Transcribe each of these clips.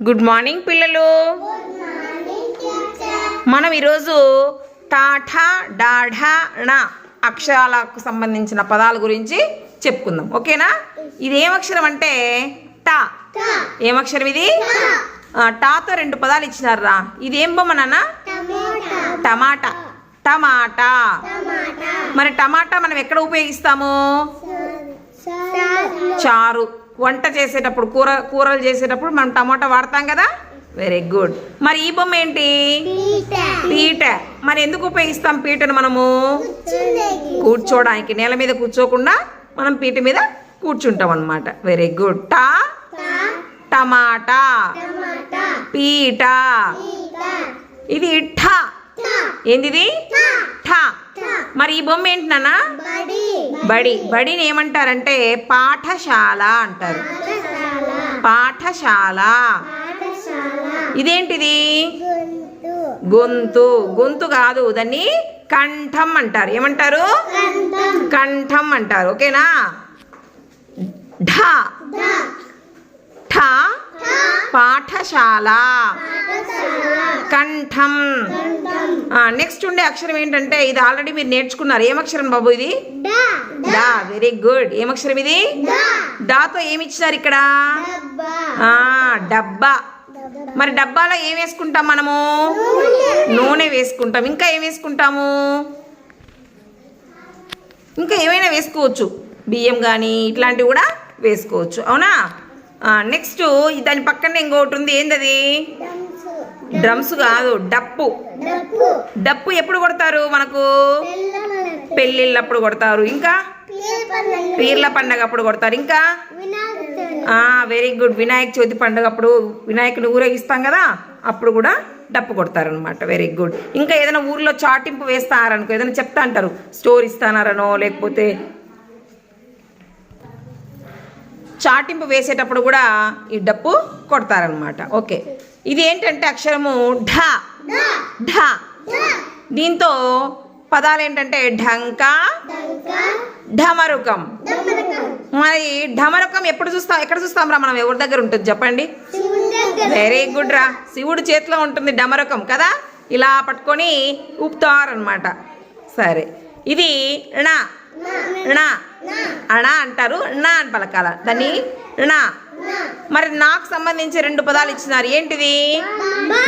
Good morning పిల్లలు. మనం ఈరోజు టాఠా డాఢా ణ అక్షరాలకు సంబంధించిన పదాల గురించి చెప్పుకుందాం. ఓకేనా? ఇది ఏం అక్షరం అంటే టా. ఏం అక్షరం ఇది? టాతో రెండు పదాలు ఇచ్చినారా. ఇది ఏం బొమ్మ నాన్న? టమాటా. టమాటా. మరి టమాటా మనం ఎక్కడ ఉపయోగిస్తాము? చారు, వంట చేసేటప్పుడు, కూరలు చేసేటప్పుడు మనం టమాటా వాడతాం కదా. Very good. మరి ఈ బొమ్మ ఏంటి? పీట. మరి ఎందుకు ఉపయోగిస్తాం పీటను? మనము కూర్చోడానికి, నేల మీద కూర్చోకుండా మనం పీట మీద కూర్చుంటాం అన్నమాట. Very good. టా టమాటా, పీట. ఇది ఠా. ఏంది? ఠా. మరి ఈ బొమ్మ ఏంటి నాన్న? బడి. బడిని ఏమంటారంటే పాఠశాల అంటారు. పాఠశాల. ఇదేంటిది? గొంతు. గొంతు కాదు, దాన్ని కంఠం అంటారు. ఏమంటారు? కంఠం అంటారు. ఓకేనా? ఢా. ఠా పాఠశాల, కంఠం. నెక్స్ట్ ఉండే అక్షరం ఏంటంటే ఇది ఆల్రెడీ మీరు నేర్చుకున్నారు. ఏం అక్షరం బాబు ఇది? డా. Very good. ఏం అక్షరం ఇది? డాతో ఏమి ఇచ్చినారు ఇక్కడ? డబ్బా. మరి డబ్బాలో ఏం వేసుకుంటాం మనము? నూనె వేసుకుంటాం. ఇంకా ఏం వేసుకుంటాము? ఇంకా ఏమైనా వేసుకోవచ్చు. బియ్యం కానీ ఇట్లాంటివి కూడా వేసుకోవచ్చు. అవునా? నెక్స్ట్ దాని పక్కనే ఇంకొకటి ఉంది. ఏందది? డ్రమ్స్ కాదు, డప్పు. డప్పు ఎప్పుడు కొడతారు మనకు? పెళ్ళిళ్ళప్పుడు కొడతారు. ఇంకా పీర్ల పండగ అప్పుడు కొడతారు. ఇంకా వెరీ గుడ్. వినాయక చవితి పండుగ అప్పుడు వినాయకుని ఊరేగిస్తాం కదా, అప్పుడు కూడా డప్పు కొడతారనమాట. Very good. ఇంకా ఏదైనా ఊర్లో చాటింపు వేస్తారనుకో, ఏదైనా చెప్తా అంటారు, స్టోర్ ఇస్తానారనో లేకపోతే చాటింపు వేసేటప్పుడు కూడా ఈ డప్పు కొడతారనమాట. ఓకే. ఇది ఏంటంటే అక్షరము ఢా. ఢా. దీంతో పదాలు ఏంటంటే ఢంకా, ఢమరుకం. మరి ఢమరుకం ఎప్పుడు చూస్తాం? ఎక్కడ చూస్తాం రా మనం? ఎవరి దగ్గర ఉంటుంది చెప్పండి? వెరీ గుడ్ రా. శివుడి చేతిలో ఉంటుంది ఢమరుకం కదా. ఇలా పట్టుకొని ఊపుతారనమాట. సరే. ఇది ణ. ణ. అణ అంటారు. ణ అని పలకాల దాన్ని. ణ. మరి నాకు సంబంధించి రెండు పదాలు ఇచ్చినారు. ఏంటిది?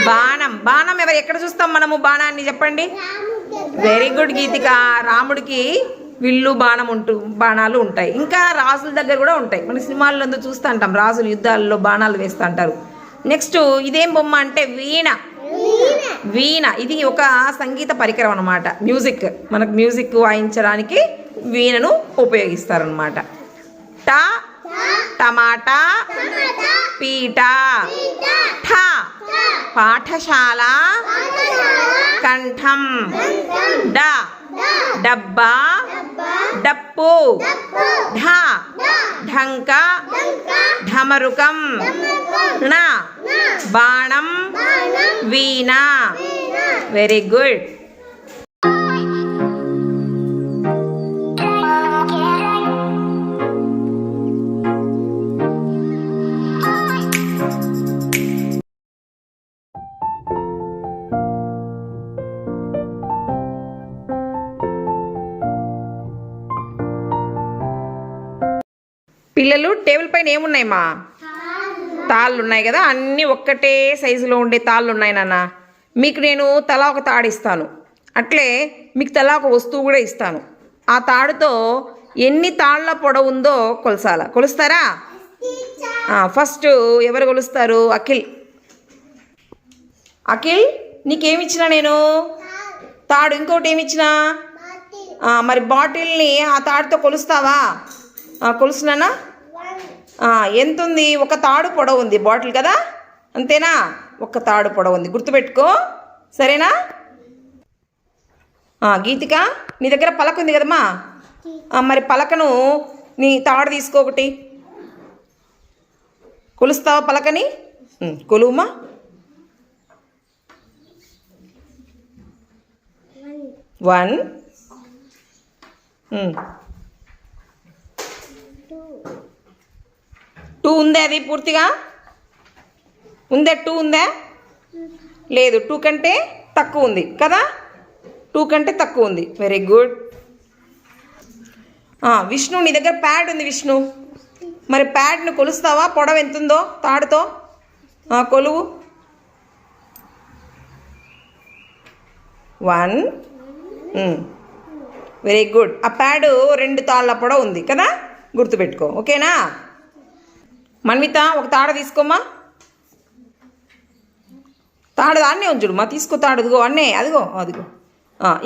బాణం. బాణం ఎక్కడ చూస్తాం మనము బాణాన్ని? చెప్పండి. వెరీ గుడ్ గీతిక. రాముడికి విల్లు బాణాలు ఉంటాయి. ఇంకా రాజుల దగ్గర కూడా ఉంటాయి. మన సినిమాల్లో చూస్తూ ఉంటాం, రాజులు యుద్ధాల్లో బాణాలు వేస్తూ అంటారు. నెక్స్ట్ ఇదేం బొమ్మ అంటే వీణ. వీణ. ఇది ఒక సంగీత పరికరం అన్నమాట. మ్యూజిక్, మనకు మ్యూజిక్ వాయించడానికి వీణను ఉపయోగిస్తారనమాట. టా టమాటా, పీట. ఠా పాఠశాల, కంఠం. డా డబ్బా, డప్పు. ఢా ఢంక, ఢమరుకం. ణ బాణం, వీణ. Very good. పిల్లలు టేబుల్ పైన ఏమున్నాయి మా? తాళ్ళు ఉన్నాయి కదా. అన్నీ ఒక్కటే సైజులో ఉండే తాళ్ళు ఉన్నాయి నాన్న. మీకు నేను తలా ఒక తాడు ఇస్తాను, అట్లే మీకు తలా ఒక వస్తువు కూడా ఇస్తాను. ఆ తాడుతో ఎన్ని తాళ్ళ పొడవు ఉందో కొలసాల. కొలుస్తారా? ఫస్ట్ ఎవరు కొలుస్తారు? అఖిల్. అఖిల్, నీకేమిచ్చినా నేను? తాడు. ఇంకోటి ఏమిచ్చినా? మరి బాటిల్ని ఆ తాడుతో కొలుస్తావా? కొలుస్తున్నానా? ఎంత ఉంది? ఒక తాడు పొడవు ఉంది బాటిల్ కదా, అంతేనా? ఒక తాడు పొడవు ఉంది, గుర్తుపెట్టుకో. సరేనా? గీతిక, నీ దగ్గర పలక ఉంది కదమ్మా. మరి పలకను నీ తాడు తీసుకో, ఒకటి కొలుస్తావా పలకని? కొలువుమా. 1 2 ఉంది. అది పూర్తిగా ఉందా 2 ఉందా? లేదు, 2 కంటే తక్కువ ఉంది కదా, 2 కంటే తక్కువ ఉంది. Very good. విష్ణు, నీ దగ్గర ప్యాడ్ ఉంది విష్ణు. మరి ప్యాడ్ను కొలుస్తావా? పొడవు ఎంత ఉందో తాడుతో కొలువు. 1. Very good. ఆ ప్యాడు 2 తాళ్ళ పొడవు ఉంది కదా, గుర్తుపెట్టుకో. ఓకేనా? మన్విత, ఒక తాడు తీసుకోమ్మా. తాడు దాన్నే ఉంచుడుమా, తీసుకో తాడు. అదిగో అన్నే, అదిగో అదిగో.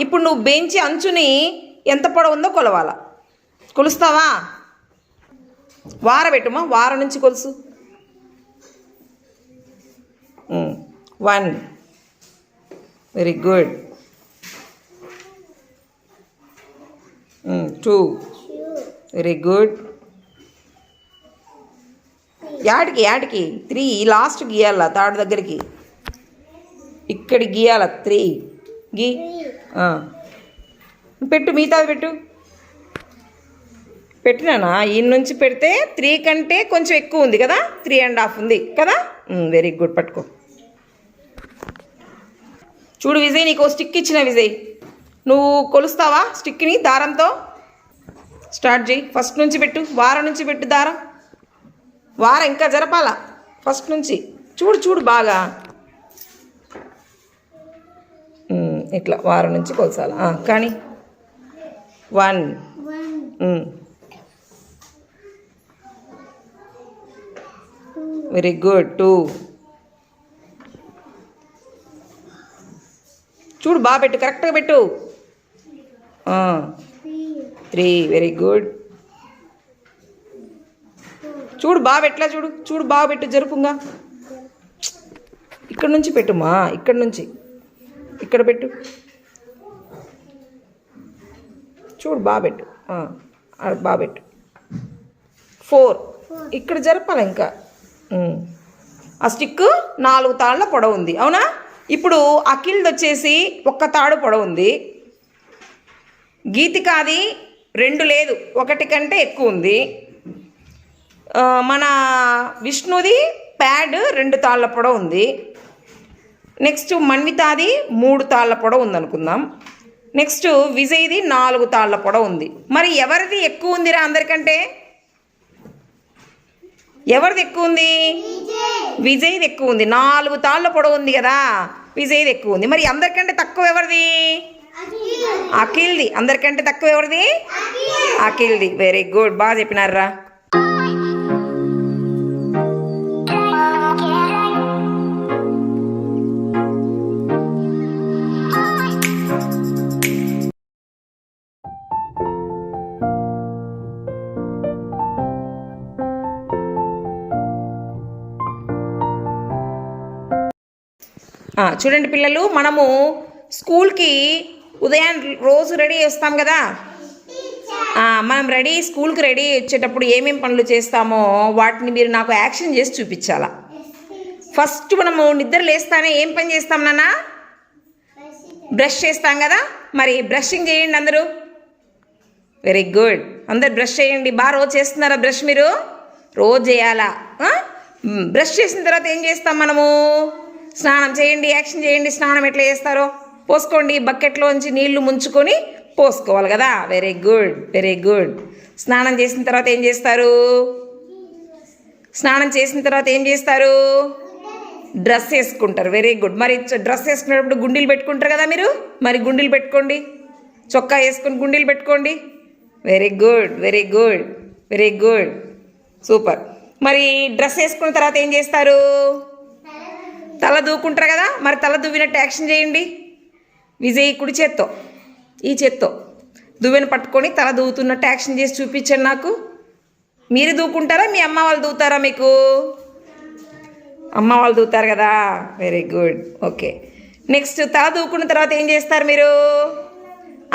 ఇప్పుడు నువ్వు బెంచి అంచుని ఎంత పొడవు ఉందో కొలవాలా. కొలుస్తావా? వార పెట్టుమా, వార నుంచి Kolusu. 1. Very good. 2. Very good. యాడికి 3. లాస్ట్ గీయాల తాడు దగ్గరికి, ఇక్కడ గీయాల 3 గీ. పెట్టు, మిగతాది పెట్టినానా? ఈ నుంచి పెడితే 3 కంటే కొంచెం ఎక్కువ ఉంది కదా, 3.5 ఉంది కదా. Very good. పట్టుకో. చూడు విజయ్, నీకు స్టిక్ ఇచ్చిన విజయ్, నువ్వు కొలుస్తావా? స్టిక్ని దారంతో స్టార్ట్ చేయి. ఫస్ట్ నుంచి పెట్టు, వారం నుంచి పెట్టు దారం. వారం ఇంకా జరపాలా ఫస్ట్ నుంచి. చూడు బాగా ఇట్లా వారం నుంచి కొలసాలా. కానీ 1. Very good. 2. చూడు బాగా పెట్టు, కరెక్ట్గా పెట్టు. 3. Very good. చూడు బాగా పెట్టలా, చూడు బాగా పెట్టు, జరుపుగా. ఇక్కడ నుంచి పెట్టుమా, ఇక్కడ నుంచి ఇక్కడ పెట్టు. చూడు బాగా పెట్టు, బాగా పెట్టు. 4. ఇక్కడ జరపాలి ఇంకా. ఆ స్టిక్ 4 తాళ్ళ పొడవు ఉంది, అవునా? ఇప్పుడు అఖిల్ది వచ్చేసి 1 తాడు పొడవు ఉంది. గీతికాది 2 లేదు, 1 కంటే ఎక్కువ ఉంది. మన విష్ణుది ప్యాడ్ 2 తాళ్ళ పొడవు ఉంది. నెక్స్ట్ మన్వితాది 3 తాళ్ళ పొడవు ఉందనుకుందాం. నెక్స్ట్ విజయ్ది 4 తాళ్ళ పొడవు ఉంది. మరి ఎవరిది ఎక్కువ ఉందిరా అందరికంటే? ఎవరిది ఎక్కువ ఉంది? విజయ్ది ఎక్కువ ఉంది. 4 తాళ్ళ పొడవు ఉంది కదా, విజయ్ది ఎక్కువ ఉంది. మరి అందరికంటే తక్కువ ఎవరిది? అఖిల్ది. అందరికంటే తక్కువ ఎవరిది? అఖిల్ది. వెరీ గుడ్, బాగా చెప్పినారా. చూడండి పిల్లలు, మనము స్కూల్కి ఉదయం రోజు రెడీ చేస్తాం కదా. మనం స్కూల్కి రెడీ వచ్చేటప్పుడు ఏమేమి పనులు చేస్తామో వాటిని మీరు నాకు యాక్షన్ చేసి చూపించాలా. ఫస్ట్ మనము నిద్ర లేస్తానే ఏం పని చేస్తాం నాన్న? బ్రష్ చేస్తాం కదా. మరి బ్రషింగ్ చేయండి అందరూ. Very good. అందరు బ్రష్ చేయండి. బాగా రోజు చేస్తున్నారా బ్రష్? మీరు రోజు చేయాలా. బ్రష్ చేసిన తర్వాత ఏం చేస్తాం మనము? స్నానం చేయండి. యాక్షన్ చేయండి. స్నానం ఎట్లా చేస్తారో పోసుకోండి. బకెట్లోంచి నీళ్లు ముంచుకొని పోసుకోవాలి కదా. Very good, very good. స్నానం చేసిన తర్వాత ఏం చేస్తారు? డ్రెస్ వేసుకుంటారు. Very good. మరి డ్రెస్ వేసుకునేటప్పుడు గుండీలు పెట్టుకుంటారు కదా మీరు. మరి గుండీలు పెట్టుకోండి. చొక్కా వేసుకొని గుండీలు పెట్టుకోండి. Very good, very good, very good, super. మరి డ్రెస్ వేసుకున్న తర్వాత ఏం చేస్తారు? తల దూకుంటారు కదా. మరి తల దువ్వినట్టు యాక్షన్ చేయండి. విజయ్ కుడి చేత్తో, ఈ చేత్తో దువ్వెను పట్టుకొని తల దూవుతున్నట్టు యాక్షన్ చేసి చూపించండి నాకు. మీరు దూకుంటారా? మీ అమ్మ వాళ్ళు దూతారా? మీకు అమ్మ వాళ్ళు దూతారు కదా. Very good, okay. నెక్స్ట్ తల దూకున్న తర్వాత ఏం చేస్తారు మీరు?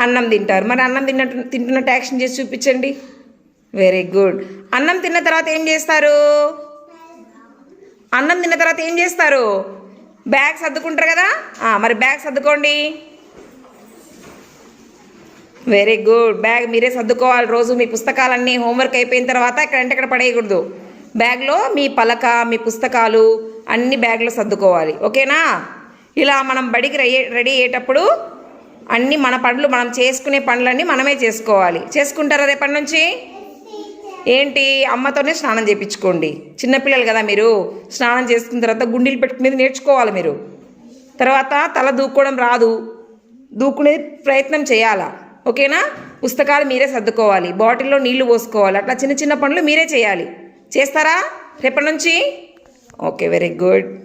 అన్నం తింటారు. మరి అన్నం తింటున్నట్టు యాక్షన్ చేసి చూపించండి. Very good. అన్నం తిన్న తర్వాత ఏం చేస్తారు? బ్యాగ్ సర్దుకుంటారు కదా. మరి బ్యాగ్ సర్దుకోండి. Very good. బ్యాగ్ మీరే సర్దుకోవాలి రోజు. మీ పుస్తకాలన్నీ హోంవర్క్ అయిపోయిన తర్వాత ఎక్కడంటే అక్కడ పడేయకూడదు. బ్యాగ్లో మీ పలక మీ పుస్తకాలు అన్ని బ్యాగ్లో సర్దుకోవాలి. ఓకేనా? ఇలా మనం బడికి రెడీ అయ్యేటప్పుడు అన్నీ మన పనులు మనం చేసుకునే పనులన్నీ మనమే చేసుకోవాలి. చేసుకుంటారా రేపటి నుంచి? ఏంటి, అమ్మతోనే స్నానం చేయించుకోండి. చిన్నపిల్లలు కదా మీరు. స్నానం చేసుకున్న తర్వాత గుండీలు పెట్టుకునేది నేర్చుకోవాలి మీరు. తర్వాత తల దూకోవడం రాదు, దూకునే ప్రయత్నం చేయాలా. ఓకేనా? పుస్తకాలు మీరే సర్దుకోవాలి, బాటిల్లో నీళ్లు పోసుకోవాలి. అట్లా చిన్న చిన్న పనులు మీరే చేయాలి. చేస్తారా రేపటి నుంచి? Okay, very good.